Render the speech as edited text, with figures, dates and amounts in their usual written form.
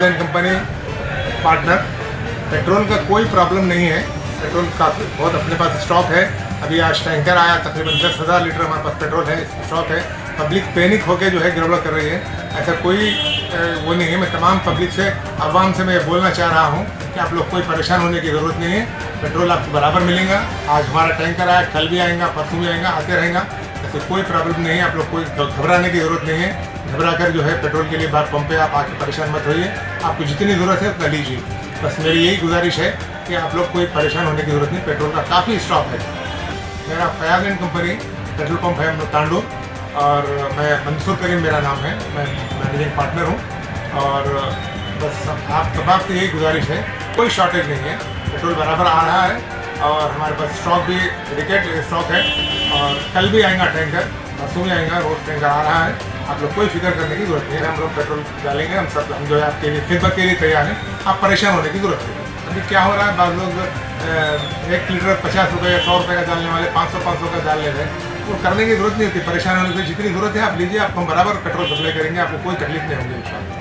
Company partner. Petrol का कोई problem नहीं है, पेट्रोल काफ़ी बहुत अपने पास स्टॉक है। अभी आज टैंकर आया, तकरीबन 10,000 लीटर हमारे पास पेट्रोल है, स्टॉक है। पब्लिक पैनिक होकर जो है गड़बड़ कर रही है, ऐसा कोई वो नहीं है। मैं तमाम पब्लिक से, आवाम से मैं बोलना चाह रहा हूँ कि आप लोग कोई परेशान होने की ज़रूरत नहीं है। पेट्रोल आपको बराबर मिलेगा। आज हमारा टैंकर आया, कल भी आएगा, परसों भी आएगा, आते रहेगा, ऐसे कोई प्रॉब्लम नहीं है। आप लोग कोई घबराने की ज़रूरत नहीं है। घबरा कर जो है पेट्रोल के लिए बात पंप पे आप आके परेशान मत होइए। आपको जितनी ज़रूरत है उतना लीजिए। बस मेरी यही गुजारिश है कि आप लोग कोई परेशान होने की ज़रूरत नहीं। पेट्रोल का काफ़ी स्टॉक है। मेरा Fayaz and company petrol pump है तांडू, और मैं मंसूर करीम मेरा नाम है, मैं मैनेजिंग पार्टनर हूँ। और बस आप तमाम से यही गुजारिश है, कोई शॉर्टेज नहीं है, पेट्रोल बराबर आ रहा है। और हमारे पास स्टॉक भी डेडिकेट स्टॉक है, और कल भी आएगा टैंकर, परसों भी आएगा, रोज टैंकर आ रहा है। आप लोग कोई फिक्र करने की जरूरत नहीं है। हम लोग पेट्रोल डालेंगे, हम जो है आपके लिए खिदमत के लिए तैयार हैं। आप परेशान होने की जरूरत नहीं है। अभी क्या हो रहा है, बाद लोग 1 लीटर 50 रुपये या 100 रुपये का डालने वाले 500 का डाल ले रहे हैं। वो करने की जरूरत नहीं होती। परेशान होने की जितनी जरूरत है आप लीजिए, आपको हम बराबर पेट्रोल सप्लाई करेंगे, आपको कोई तकलीफ नहीं होगी।